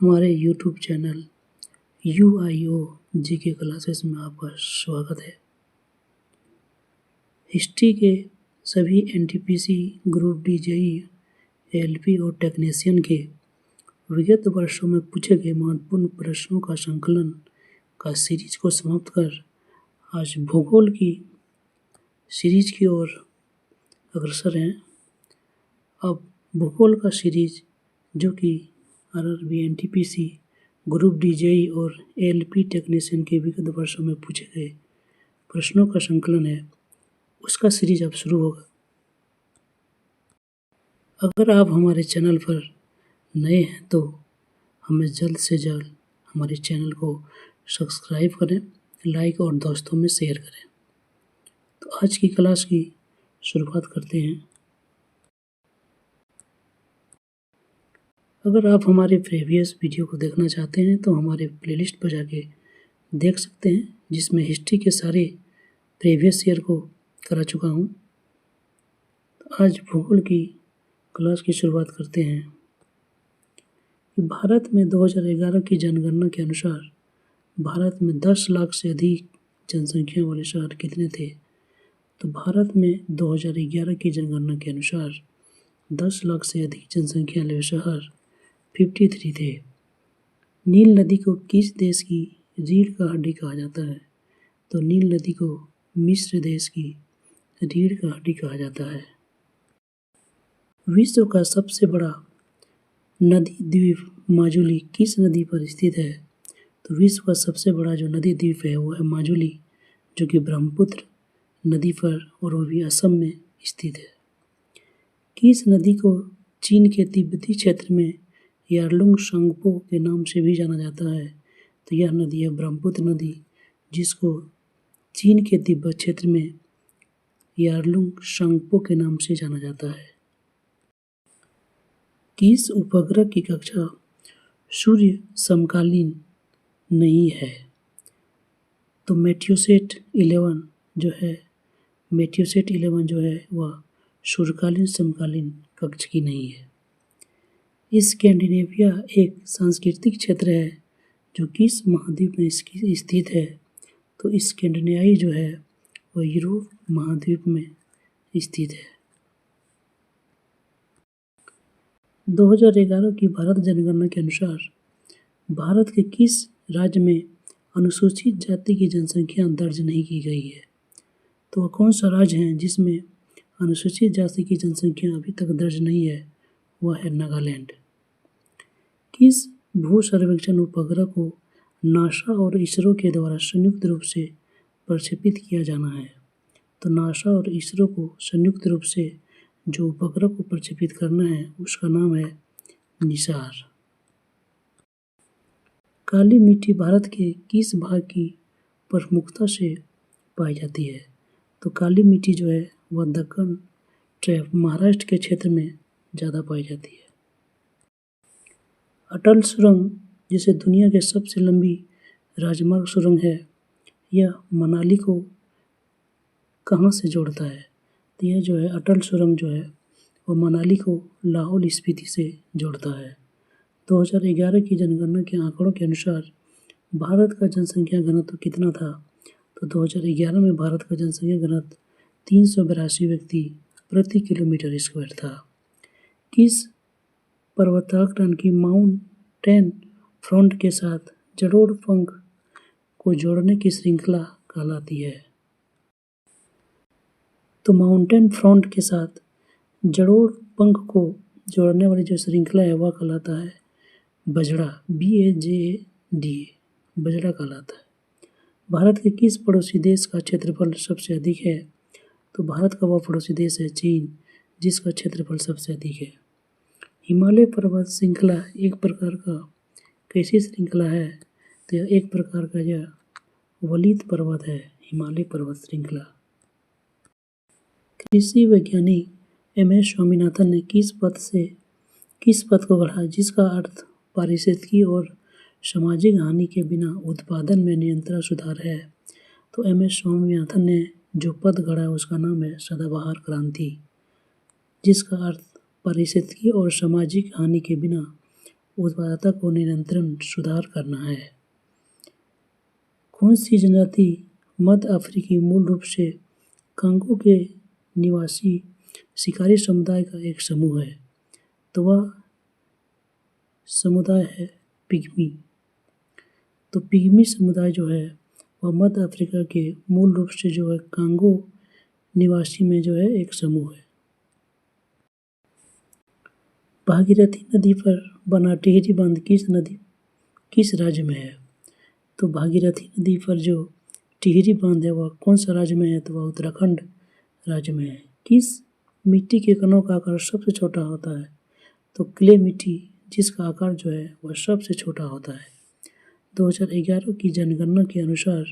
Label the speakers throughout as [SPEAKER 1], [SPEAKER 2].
[SPEAKER 1] हमारे YouTube channel UIO GK classes में आपका स्वागत है। हिस्ट्री के सभी NTPC, group D JE, LP और टेक्नीशियन के विगत वर्षों में पूछे गए महत्वपूर्ण प्रश्नों का संकलन का सीरीज को समाप्त कर आज भूगोल की सीरीज की ओर अग्रसर हैं। अब भूगोल का सीरीज जो कि RRB, NTPC, group D JE और LP टेक्नीशियन के विगत वर्षों में पूछे गए प्रश्नों का संकलन है, उसका सीरीज अब शुरू होगा। अगर आप हमारे चैनल पर नए हैं तो हमें जल्द से जल्द हमारे चैनल को सब्सक्राइब करें, लाइक और दोस्तों में शेयर करें। तो आज की क्लास की शुरुआत करते हैं। अगर आप हमारे प्रीवियस वीडियो को देखना चाहते हैं तो हमारे प्लेलिस्ट पर जाके देख सकते हैं, जिसमें हिस्ट्री के सारे प्रीवियस ईयर को करा चुका हूँ। तो आज भूगोल की क्लास की शुरुआत करते हैं। भारत में 2011 की जनगणना के अनुसार भारत में 10 लाख से अधिक जनसंख्या वाले शहर कितने थे? तो भारत में 2011 की जनगणना के अनुसार 10 लाख से अधिक जनसंख्या वाले शहर 53 थे। नील नदी को किस देश की रीढ़ का हड्डी कहा जाता है? तो नील नदी को मिस्र देश की रीढ़ का हड्डी कहा जाता है। विश्व का सबसे बड़ा नदी द्वीप माजुली किस नदी पर स्थित है? तो विश्व का सबसे बड़ा जो नदी द्वीप है वो है माजुली, जो कि ब्रह्मपुत्र नदी पर और वो भी असम में स्थित है। किस नदी को चीन के तिब्बती क्षेत्र में यारलुंग सांगपो के नाम से भी जाना जाता है? तो यह नदी है ब्रह्मपुत्र नदी, जिसको चीन के तिब्बत क्षेत्र में यारलुंग सांगपो के नाम से जाना जाता है। किस उपग्रह की कक्षा सूर्य समकालीन नहीं है? तो मेट्यूसेट 11 जो है वह सूर्यकालीन समकालीन कक्ष की नहीं है। स्कैंडिनेविया एक सांस्कृतिक क्षेत्र है जो किस महाद्वीप में स्थित है? तो स्कैंडिनेविया जो है वह यूरोप महाद्वीप में स्थित है। 2011 की भारत जनगणना के अनुसार भारत के किस राज्य में अनुसूचित जाति की जनसंख्या दर्ज नहीं की गई है? तो वह कौन सा राज्य है जिसमें अनुसूचित जाति की जनसंख्या अभी तक दर्ज नहीं है? वह है नागालैंड। किस भू सर्वेक्षण उपग्रह को नासा और इसरो के द्वारा संयुक्त रूप से प्रक्षेपित किया जाना है? तो नासा और इसरो को संयुक्त रूप से जो उपग्रह को प्रक्षेपित करना है उसका नाम है निसार। काली मिट्टी भारत के किस भाग की प्रमुखता से पाई जाती है? तो काली मिट्टी जो है वह दक्कन ट्रैप महाराष्ट्र के क्षेत्र में ज़्यादा पाई जाती है। अटल सुरंग, जिसे दुनिया के सबसे लंबी राजमार्ग सुरंग है, यह मनाली को कहाँ से जोड़ता है? तो यह जो है अटल सुरंग जो है वह मनाली को लाहौल स्पीति से जोड़ता है। 2011 की जनगणना के आंकड़ों के अनुसार भारत का जनसंख्या घनत्व कितना था? तो 2011 में भारत का जनसंख्या घनत्व 382 व्यक्ति प्रति किलोमीटर स्क्वायर था। किस पर्वतारोहण की माउंटेन फ्रंट के साथ जड़ोड़ पंख को जोड़ने की श्रृंखला कहलाती है? तो माउंटेन फ्रंट के साथ जड़ोड़ पंख को जोड़ने वाली जो श्रृंखला है वह कहलाता है बजड़ा, BAJDA, बजड़ा कहलाता है। भारत के किस पड़ोसी देश का क्षेत्रफल सबसे अधिक है? तो भारत का वह पड़ोसी देश है चीन, जिसका क्षेत्रफल सबसे अधिक है। हिमालय पर्वत श्रृंखला एक प्रकार का कैसी श्रृंखला है? तो यह एक प्रकार का यह वलित पर्वत है, हिमालय पर्वत श्रृंखला। कृषि वैज्ञानिक MS स्वामीनाथन ने किस पद को गढ़ा जिसका अर्थ पारिस्थितिकी और सामाजिक हानि के बिना उत्पादन में निरंतर सुधार है? तो MS स्वामीनाथन ने जो पद गढ़ा उसका नाम है सदाबहार क्रांति, जिसका अर्थ पारिस्थितिकी और सामाजिक हानि के बिना उत्पादकता को निरंतर सुधार करना है। कौन सी जनजाति मध्य अफ्रीकी मूल रूप से कांगो के निवासी शिकारी समुदाय का एक समूह है? तो वह समुदाय है पिग्मी। तो पिग्मी समुदाय जो है वह मध्य अफ्रीका के मूल रूप से जो है कांगो निवासी में जो है एक समूह है। भागीरथी नदी पर बना टिहरी बांध किस राज्य में है? तो भागीरथी नदी पर जो टिहरी बांध है वह कौन सा राज्य में है? तो वह उत्तराखंड राज्य में है। किस मिट्टी के कणों का आकार सबसे छोटा होता है? तो क्ले मिट्टी, जिसका आकार जो है वह सबसे छोटा होता है। 2011 की जनगणना के अनुसार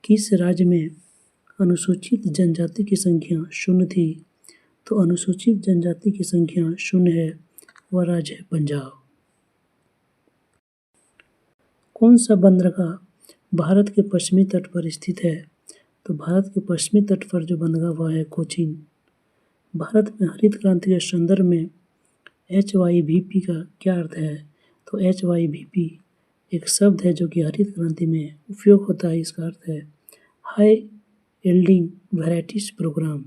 [SPEAKER 1] किस राज्य में अनुसूचित जनजाति की संख्या 0 थी? तो अनुसूचित जनजाति की संख्या 0 है, वह राज्य है पंजाब। कौन सा बंदरगाह भारत के पश्चिमी तट पर स्थित है? तो भारत के पश्चिमी तट पर जो बंदरगाह वह है कोचीन। भारत में हरित क्रांति के संदर्भ में HYVP का क्या अर्थ है? तो HYVP एक शब्द है जो कि हरित क्रांति में उपयोग होता है। इसका अर्थ है हाई यील्डिंग वैराइटीज प्रोग्राम।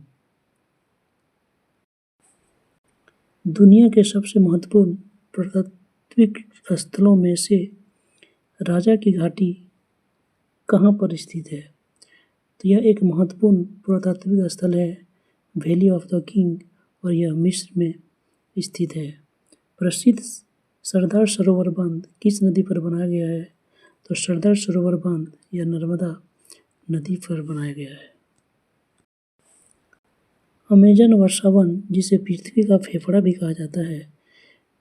[SPEAKER 1] दुनिया के सबसे महत्वपूर्ण पुरातात्विक स्थलों में से राजा की घाटी कहाँ पर स्थित है? तो यह एक महत्वपूर्ण पुरातात्विक स्थल है वैली ऑफ द किंग और यह मिस्र में स्थित है। प्रसिद्ध सरदार सरोवर बांध किस नदी पर बनाया गया है? तो सरदार सरोवर बांध यह नर्मदा नदी पर बनाया गया है। अमेजन वर्षावन, जिसे पृथ्वी का फेफड़ा भी कहा जाता है,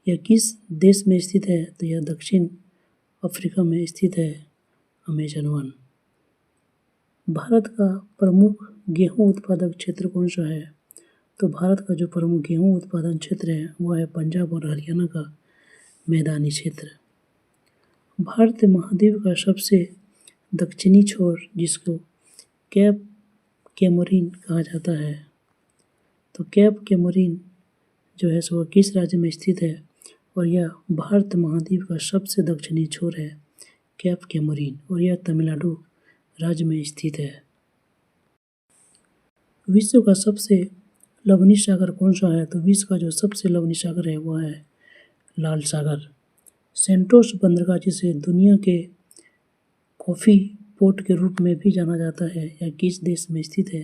[SPEAKER 1] यह किस देश में स्थित है? तो यह दक्षिण अफ्रीका में स्थित है अमेजन वन। भारत का प्रमुख गेहूं उत्पादक क्षेत्र कौन सा है? तो भारत का जो प्रमुख गेहूं उत्पादन क्षेत्र है वह है पंजाब और हरियाणा का मैदानी क्षेत्र। भारत महाद्वीप का सबसे दक्षिणी छोर, जिसको कैप कैमोरीन कहा जाता है, तो कैप कैमोरीन जो है सो किस राज्य में स्थित है? और यह भारत महाद्वीप का सबसे दक्षिणी छोर है कैप कैमोरीन, और यह तमिलनाडु राज्य में स्थित है। विश्व का सबसे लवणीय सागर कौन सा है? तो विश्व का जो सबसे लवणीय सागर है वह है लाल सागर। सेंटोस बंदरगाह, जिसे दुनिया के कॉफ़ी पोर्ट के रूप में भी जाना जाता है, यह किस देश में स्थित है?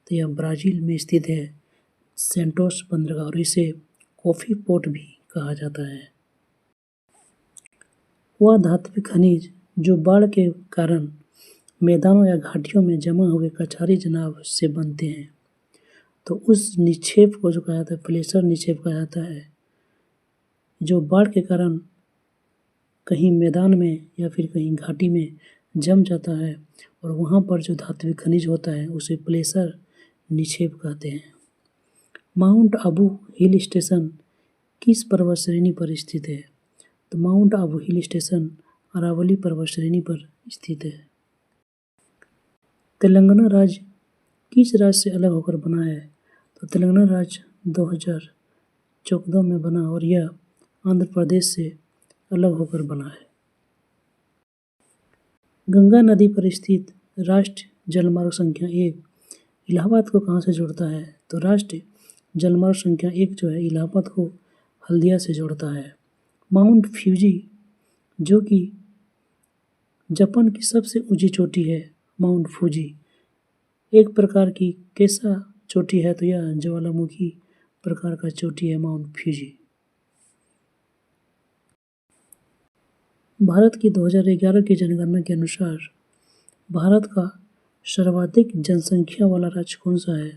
[SPEAKER 1] तो यह ब्राज़ील में स्थित है सेंटोस बंदरगाह, और इसे कॉफ़ी पोर्ट भी कहा जाता है। वह धात्विक खनिज जो बाढ़ के कारण मैदानों या घाटियों में जमा हुए कछारी जनाव से बनते हैं, तो उस निक्षेप को जो कहा जाता है प्लेसर निक्षेप कहा जाता है, जो बाढ़ के कारण कहीं मैदान में या फिर कहीं घाटी में जम जाता है और वहाँ पर जो धात्विक खनिज होता है उसे प्लेसर निक्षेप कहते हैं। माउंट आबू हिल स्टेशन किस पर्वत श्रेणी पर स्थित है? तो Mount Abu hill station Aravalli पर्वत श्रेणी पर स्थित है। तेलंगाना राज्य किस राज्य से अलग होकर बना है? तो तेलंगाना राज्य 2014 में बना और यह आंध्र प्रदेश से अलग होकर बना है। गंगा नदी पर स्थित राष्ट्रीय जलमार्ग संख्या 1 इलाहाबाद को कहाँ से जोड़ता है? तो राष्ट्रीय जलमार्ग संख्या 1 जो है इलाहाबाद को हल्दिया से जोड़ता है। माउंट फ्यूजी, जो कि जापान की सबसे ऊंची चोटी है, माउंट फूजी एक प्रकार की कैसा चोटी है? तो यह ज्वालामुखी प्रकार का चोटी है माउंट फ्यूजी। भारत की 2011 की जनगणना के अनुसार भारत का सर्वाधिक जनसंख्या वाला राज्य कौन सा है?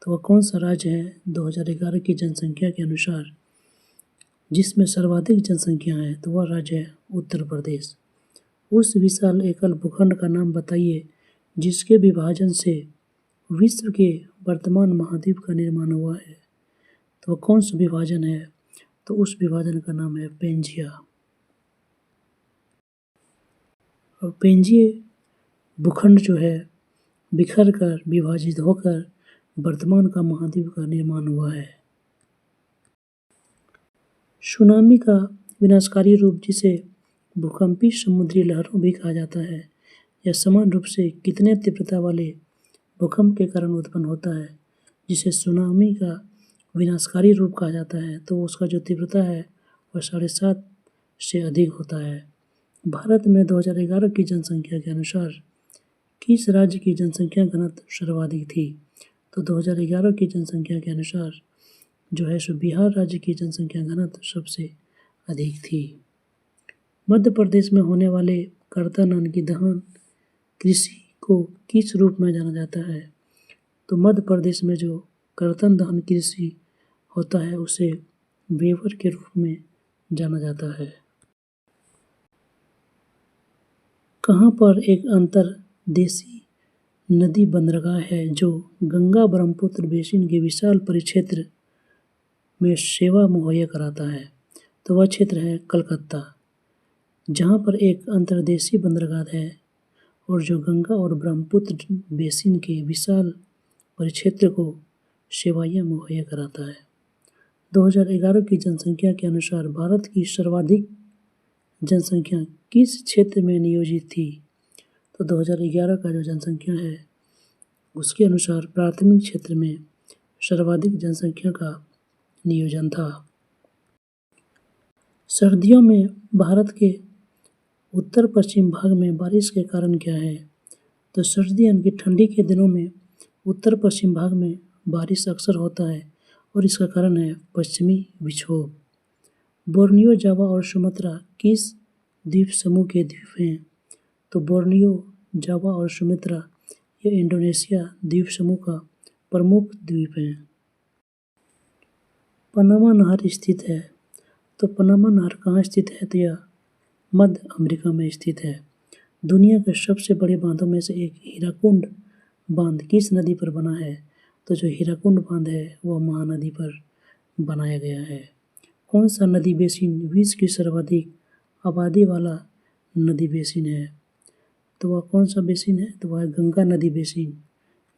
[SPEAKER 1] तो वह कौन सा राज्य है 2011 की जनसंख्या के अनुसार जिसमें सर्वाधिक जनसंख्या है? तो वह राज्य है उत्तर प्रदेश। उस विशाल एकल भूखंड का नाम बताइए जिसके विभाजन से विश्व के वर्तमान महाद्वीप का निर्माण हुआ है। तो वह कौन सा विभाजन है? तो उस विभाजन का नाम है पेंजिया। और पेंजिया भूखंड जो है बिखर कर विभाजित होकर वर्तमान का महाद्वीप का निर्माण हुआ है। सुनामी का विनाशकारी रूप, जिसे भूकंपीय समुद्री लहरों भी कहा जाता है, यह समान रूप से कितने तीव्रता वाले भूकंप के कारण उत्पन्न होता है, जिसे सुनामी का विनाशकारी रूप कहा जाता है, तो उसका जो तीव्रता है वह 7.5 से अधिक होता है। भारत में 2011 की जनसंख्या के अनुसार किस राज्य की जनसंख्या घनत्व सर्वाधिक थी? तो 2011 की जनसंख्या के अनुसार जो है सो बिहार राज्य की जनसंख्या घनत्व सबसे अधिक थी। मध्य प्रदेश में होने वाले कर्तन अन्न की दहन कृषि को किस रूप में जाना जाता है? तो मध्य प्रदेश में जो कर्तन दहन कृषि होता है उसे वेवर के रूप में जाना जाता है। कहाँ पर एक अंतर्देशीय नदी बंदरगाह है जो गंगा ब्रह्मपुत्र बेसिन के विशाल परिक्षेत्र में सेवा मुहैया कराता है? तो वह क्षेत्र है कलकत्ता, जहाँ पर एक अंतर्देशीय बंदरगाह है और जो गंगा और ब्रह्मपुत्र बेसिन के विशाल परिक्षेत्र को सेवाएं मुहैया कराता है। 2011 की जनसंख्या के अनुसार भारत की सर्वाधिक जनसंख्या किस क्षेत्र में नियोजित थी? तो 2011 का जो जनसंख्या है उसके अनुसार प्राथमिक क्षेत्र में सर्वाधिक जनसंख्या का नियोजन था। सर्दियों में भारत के उत्तर पश्चिम भाग में बारिश के कारण क्या है? तो सर्दी यानी कि ठंडी के दिनों में उत्तर पश्चिम भाग में बारिश अक्सर होता है और इसका कारण है पश्चिमी विक्षोभ। बोर्नियो, जावा और सुमात्रा किस द्वीप समूह के द्वीप हैं? तो बोर्नियो, जावा और सुमात्रा ये इंडोनेशिया द्वीप समूह का प्रमुख द्वीप है। पनामा नहर स्थित है, तो पनामा नहर कहाँ स्थित है? तो यह मध्य अमेरिका में स्थित है। दुनिया के सबसे बड़े बांधों में से एक हीराकुंड बांध किस नदी पर बना है? तो जो हीराकुंड बांध है वह महानदी पर बनाया गया है। कौन सा नदी बेसिन विश्व की सर्वाधिक आबादी वाला नदी बेसिन है? तो वह कौन सा बेसिन है? तो वह है गंगा नदी बेसिन।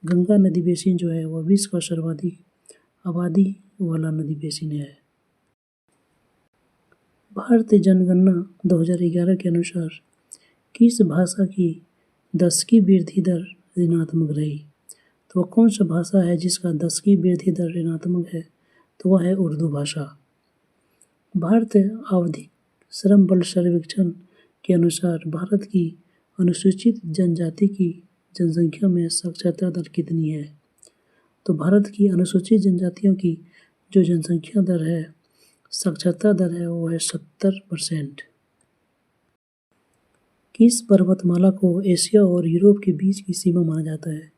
[SPEAKER 1] गंगा नदी बेसिन जो है वह विश्व का सर्वाधिक आबादी वाला नदी बेसिन है। भारतीय जनगणना 2011 के अनुसार किस भाषा की 10वीं वृद्धि दर ऋणात्मक रही? तो वह कौन सा भाषा है जिसका 10वीं वृद्धि दर ऋणात्मक है? तो वह है उर्दू भाषा। भारतीय आवधिक श्रम बल सर्वेक्षण के अनुसार भारत की अनुसूचित जनजाति की जनसंख्या में साक्षरता दर कितनी है? तो भारत की अनुसूचित जनजातियों की जो जनसंख्या दर है, साक्षरता दर है, वो है 70%। किस पर्वतमाला को एशिया और यूरोप के बीच की सीमा माना जाता है?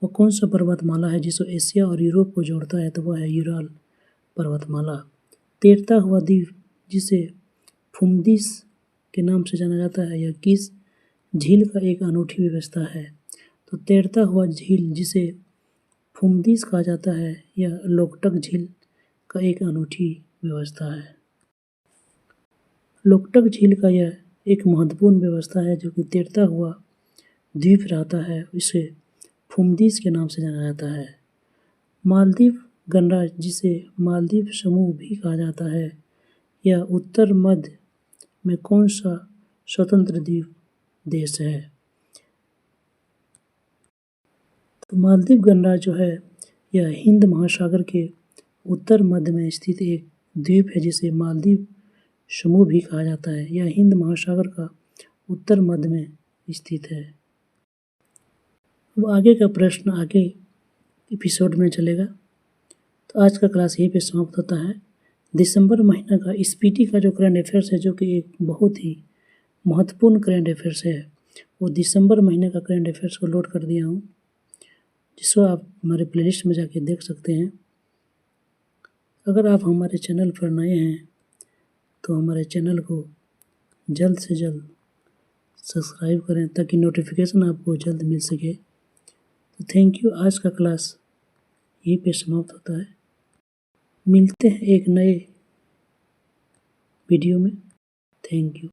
[SPEAKER 1] वो कौन सा पर्वतमाला है जिसको एशिया और यूरोप को जोड़ता है? तो वह है यूराल पर्वतमाला। तैरता हुआ द्वीप जिसे फुमदिस के नाम से जाना जाता है, यह किस झील का एक अनूठी व्यवस्था है? तो तैरता हुआ झील जिसे फुमदिस कहा जाता है, यह लोकटक झील का एक अनूठी व्यवस्था है। लोकटक झील का यह एक महत्वपूर्ण व्यवस्था है जो कि तैरता हुआ द्वीप रहता है, इसे फुमदिस के नाम से जाना जाता है। मालदीव गणराज्य जिसे मालदीव समूह भी कहा जाता है, यह उत्तर मध्य में कौन सा स्वतंत्र द्वीप देश है? तो मालदीव गणराज्य जो है यह हिंद महासागर के उत्तर मध्य में स्थित एक द्वीप है जिसे मालदीव समूह भी कहा जाता है। यह हिंद महासागर का उत्तर मध्य में स्थित है। अब आगे का प्रश्न आगे एपिसोड में चलेगा। तो आज का क्लास यहीं पे समाप्त होता है। दिसंबर महीना का स्पीटी का जो करंट अफेयर्स है, जो कि एक बहुत ही महत्वपूर्ण करंट अफेयर्स है, वो दिसंबर महीने का करंट अफेयर्स को लोड कर दिया हूँ, जिसको आप हमारे प्लेलिस्ट में जाके देख सकते हैं। अगर आप हमारे चैनल पर नए हैं तो हमारे चैनल को जल्द से जल्द सब्सक्राइब करें ताकि नोटिफिकेशन आपको जल्द मिल सके। तो थैंक यू। आज का क्लास यहीं पे समाप्त होता है। मिलते हैं एक नए वीडियो में। Thank you.